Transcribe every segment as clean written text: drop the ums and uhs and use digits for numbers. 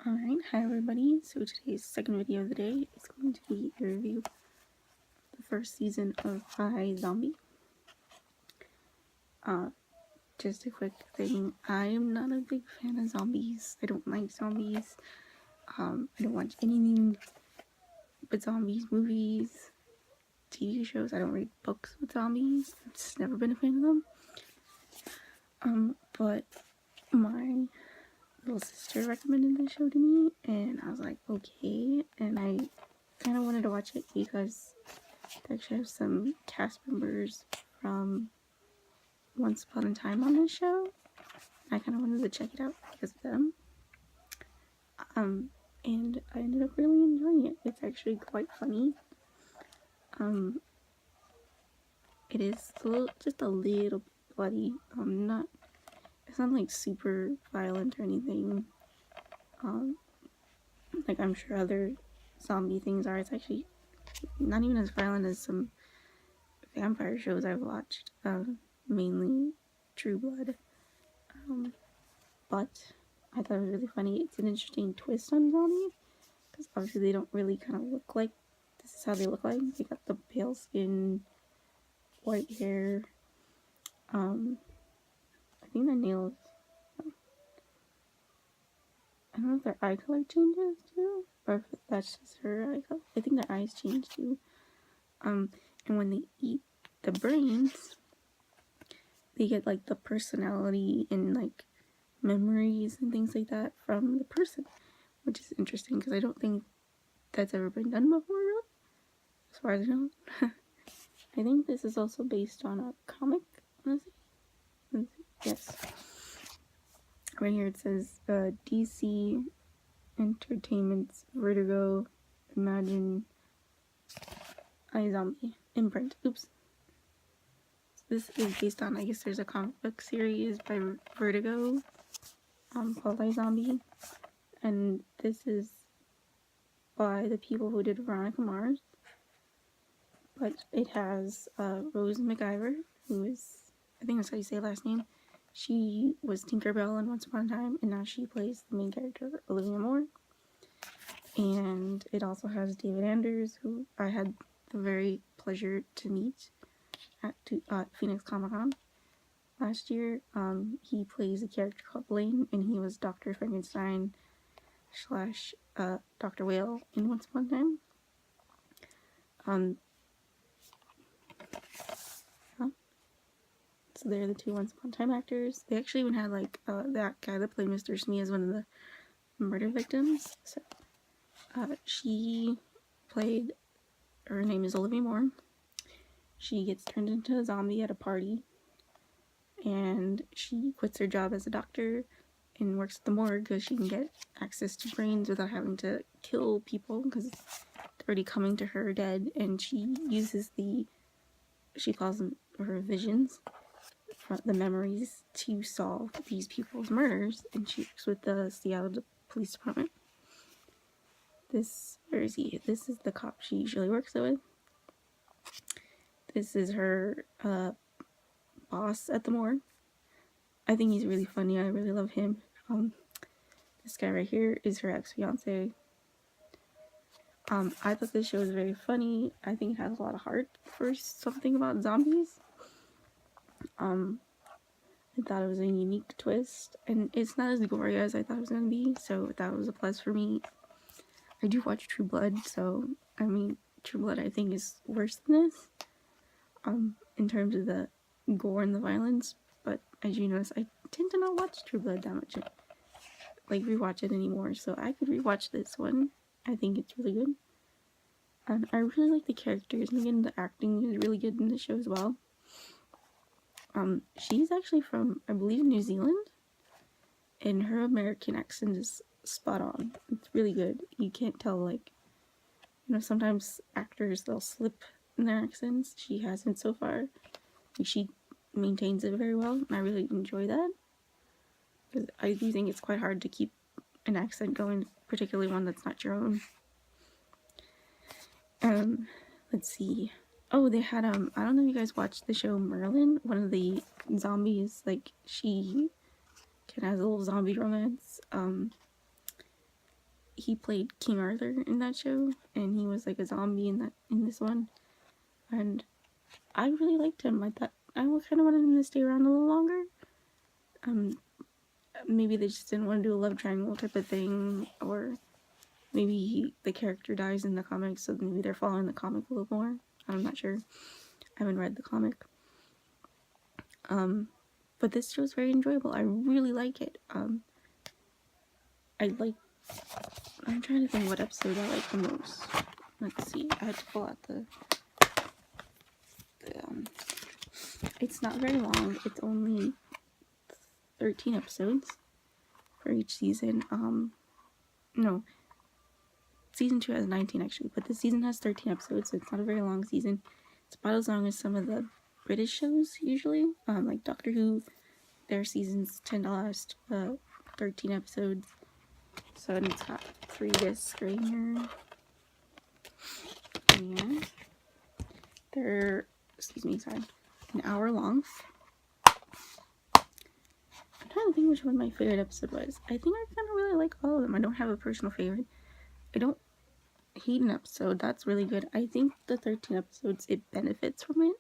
Alright, hi everybody. So today's second video of the day is going to be a review of the first season of iZombie. Just a quick thing, I am not a big fan of zombies. I don't like zombies. I don't watch anything but zombies, movies, TV shows. I don't read books with zombies. I've just never been a fan of them. But my little sister recommended the show to me, and I was like, okay. And I kind of wanted to watch it because they actually have some cast members from Once Upon a Time on this show. I kind of wanted to check it out because of them. And I ended up really enjoying it. It's actually quite funny. It is just a little bit bloody. It's not like super violent or anything. Like I'm sure other zombie things are. It's actually not even as violent as some vampire shows I've watched. Mainly True Blood. But I thought it was really funny. It's an interesting twist on zombies, because obviously they don't really kind of look like this is how they look like. They got the pale skin, white hair. I think their nails. I don't know if their eye color changes too, or if that's just her eye color. I think their eyes change too. And when they eat the brains, they get like the personality and like memories and things like that from the person, which is interesting because I don't think that's ever been done before, really, as far as I know. I think this is also based on a comic. Yes. Right here it says DC Entertainment's Vertigo Imagine iZombie imprint. Oops. This is based on, I guess there's a comic book series by Vertigo called iZombie, and this is by the people who did Veronica Mars. But it has Rose McIver, who is, I think that's how you say her last name. She was Tinkerbell in Once Upon a Time, and now she plays the main character, Olivia Moore. And it also has David Anders, who I had the very pleasure to meet at Phoenix Comic Con last year. He plays a character called Blaine, and he was Dr. Frankenstein / Dr. Whale in Once Upon a Time. So they're the two Once Upon a Time actors. They actually even had like that guy that played Mr. Smee as one of the murder victims. So she played, her name is Olivia Moore. She gets turned into a zombie at a party, and she quits her job as a doctor and works at the morgue because she can get access to brains without having to kill people because they're already coming to her dead. And she uses she calls them her visions, the memories, to solve these people's murders, and she works with the Seattle Police Department. Where is he? This is the cop she usually works with. This is her boss at the morgue. I think he's really funny. I really love him. This guy right here is her ex-fiance. I thought this show was very funny. I think it has a lot of heart for something about zombies. I thought it was a unique twist, and it's not as gory as I thought it was going to be, so that was a plus for me. I do watch True Blood, so, I mean, True Blood I think is worse than this, in terms of the gore and the violence, but as you notice, I tend to not watch True Blood that much, like, rewatch it anymore, so I could rewatch this one. I think it's really good, and I really like the characters, and again, the acting is really good in the show as well. She's actually from, I believe, New Zealand, and her American accent is spot on. It's really good. You can't tell, like, you know, sometimes actors, they'll slip in their accents. She hasn't so far. She maintains it very well, and I really enjoy that, because I do think it's quite hard to keep an accent going, particularly one that's not your own. Let's see. Oh, they had, I don't know if you guys watched the show Merlin. One of the zombies, like, she kind of has a little zombie romance. he played King Arthur in that show, and he was like a zombie in this one, and I really liked him. I thought I kind of wanted him to stay around a little longer. Maybe they just didn't want to do a love triangle type of thing, or maybe the character dies in the comics, so maybe they're following the comic a little more. I'm not sure. I haven't read the comic. But this show is very enjoyable. I really like it. I'm trying to think what episode I like the most. Let's see. I had to pull out the it's not very long. It's only 13 episodes for each season. No. Season 2 has 19 actually, but this season has 13 episodes, so it's not a very long season. It's about as long as some of the British shows usually. Like Doctor Who, their seasons tend to last 13 episodes. So it's got 3 discs right here. And they're, an hour long. I'm trying to think which one my favorite episode was. I think I kind of really like all of them. I don't have a personal favorite. I don't hate an episode. That's really good. I think the 13 episodes, it benefits from it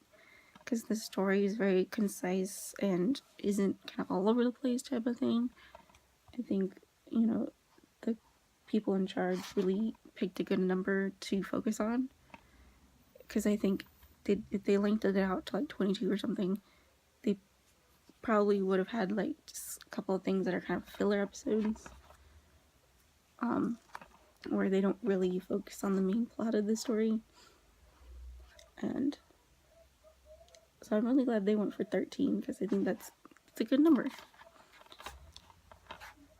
because the story is very concise and isn't kind of all over the place type of thing. I think, the people in charge really picked a good number to focus on, because I think if they lengthened it out to like 22 or something, they probably would have had like just a couple of things that are kind of filler episodes, where they don't really focus on the main plot of the story. And so I'm really glad they went for 13, because I think it's a good number.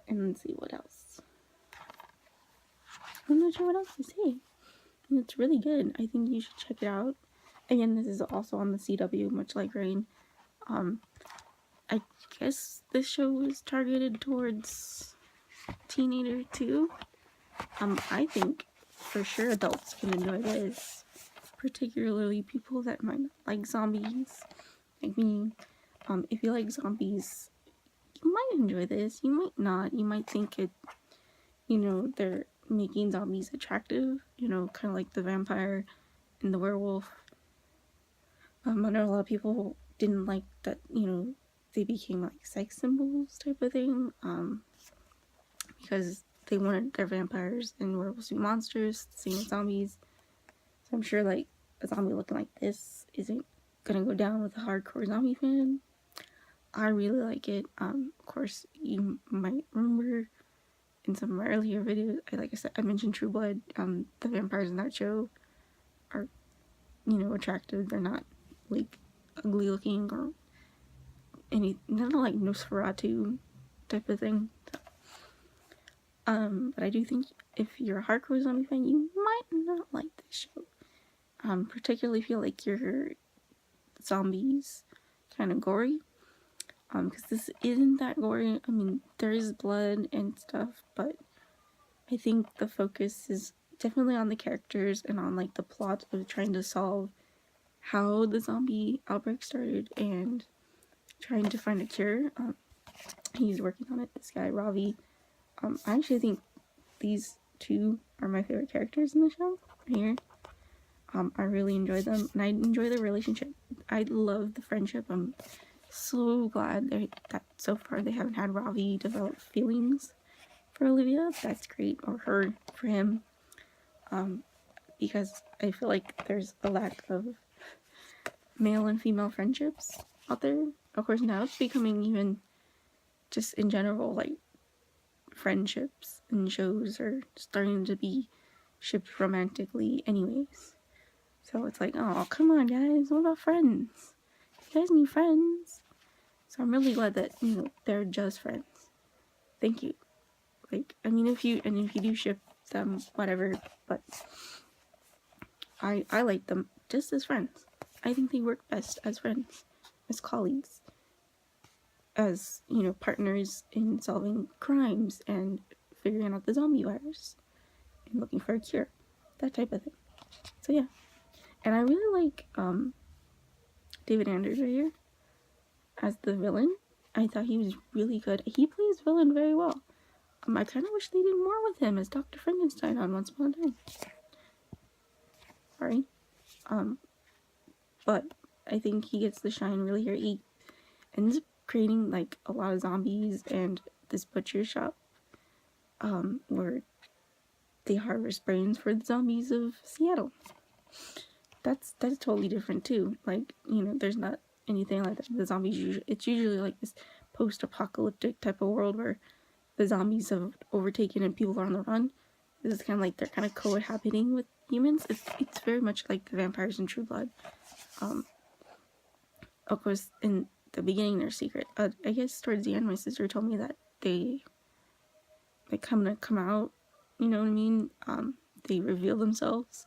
And let's see what else. I'm not sure what else to say. And it's really good. I think you should check it out. Again, this is also on the CW, much like Reign. I guess this show is targeted towards teenagers too. I think for sure adults can enjoy this, particularly people that might not like zombies, like me. If you like zombies, you might enjoy this. You might not. You might think it, they're making zombies attractive, kind of like the vampire and the werewolf. I know a lot of people didn't like that, they became like sex symbols type of thing, because they wanted their vampires and werewolves to be monsters, same as zombies. So I'm sure like a zombie looking like this isn't gonna go down with a hardcore zombie fan. I really like it. Of course, you might remember in some of my earlier videos, like I said, I mentioned True Blood. The vampires in that show are, attractive. They're not like ugly looking or they're not like Nosferatu type of thing. But I do think if you're a hardcore zombie fan, you might not like this show. Particularly if you like your zombies kind of gory. Because this isn't that gory. I mean, there is blood and stuff, but I think the focus is definitely on the characters and on like the plot of trying to solve how the zombie outbreak started and trying to find a cure. He's working on it, this guy Ravi. I actually think these two are my favorite characters in the show right here. I really enjoy them, and I enjoy their relationship. I love the friendship. I'm so glad that so far they haven't had Ravi develop feelings for Olivia. That's great, or her for him, because I feel like there's a lack of male and female friendships out there. Of course, now it's becoming even just in general, like friendships and shows are starting to be shipped romantically anyways. So it's like, oh, come on guys, what about friends? You guys need friends. So I'm really glad that, they're just friends. Thank you. Like, I mean, if you do ship them, whatever, but I like them just as friends. I think they work best as friends, as colleagues, as, partners in solving crimes and figuring out the zombie virus and looking for a cure, that type of thing. So yeah, and I really like David Anders right here as the villain. I thought he was really good. He plays villain very well. I kind of wish they did more with him as Dr. Frankenstein on Once Upon a Time. Sorry. But I think he gets the shine really here. He ends up creating like a lot of zombies and this butcher shop where they harvest brains for the zombies of Seattle. That's totally different too. Like, you know, there's not anything like that. The zombies it's usually like this post-apocalyptic type of world where the zombies have overtaken and people are on the run. This is kind of like they're kind of cohabiting with humans. It's very much like the vampires in True Blood. Of course, in the beginning they're secret. I guess towards the end my sister told me that they come out, you know what I mean? They reveal themselves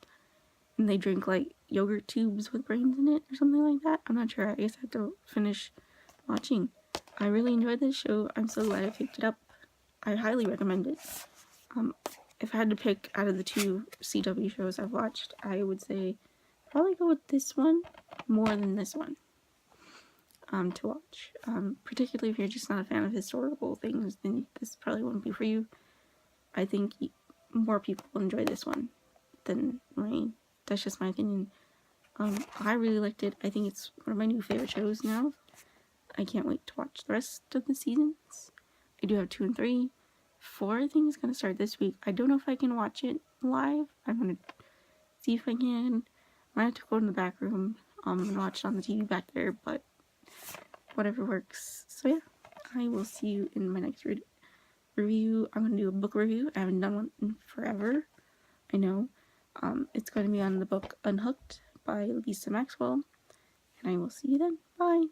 and they drink like yogurt tubes with brains in it or something like that. I'm not sure. I guess I have to finish watching. I really enjoyed this show. I'm so glad I picked it up. I highly recommend it. If I had to pick out of the 2 CW shows I've watched, I would say probably go with this one more than this one to watch. Particularly if you're just not a fan of historical things, then this probably wouldn't be for you. I think more people will enjoy this one than Reign. That's just my opinion. I really liked it. I think it's one of my new favorite shows now. I can't wait to watch the rest of the seasons. I do have 2 and 3. 4 I think is going to start this week. I don't know if I can watch it live. I'm going to see if I can. I might have to go in the back room and watch it on the TV back there, but whatever works. So yeah, I will see you in my next review. I'm going to do a book review. I haven't done one in forever. I know. It's going to be on the book Unhooked by Lisa Maxwell. And I will see you then. Bye.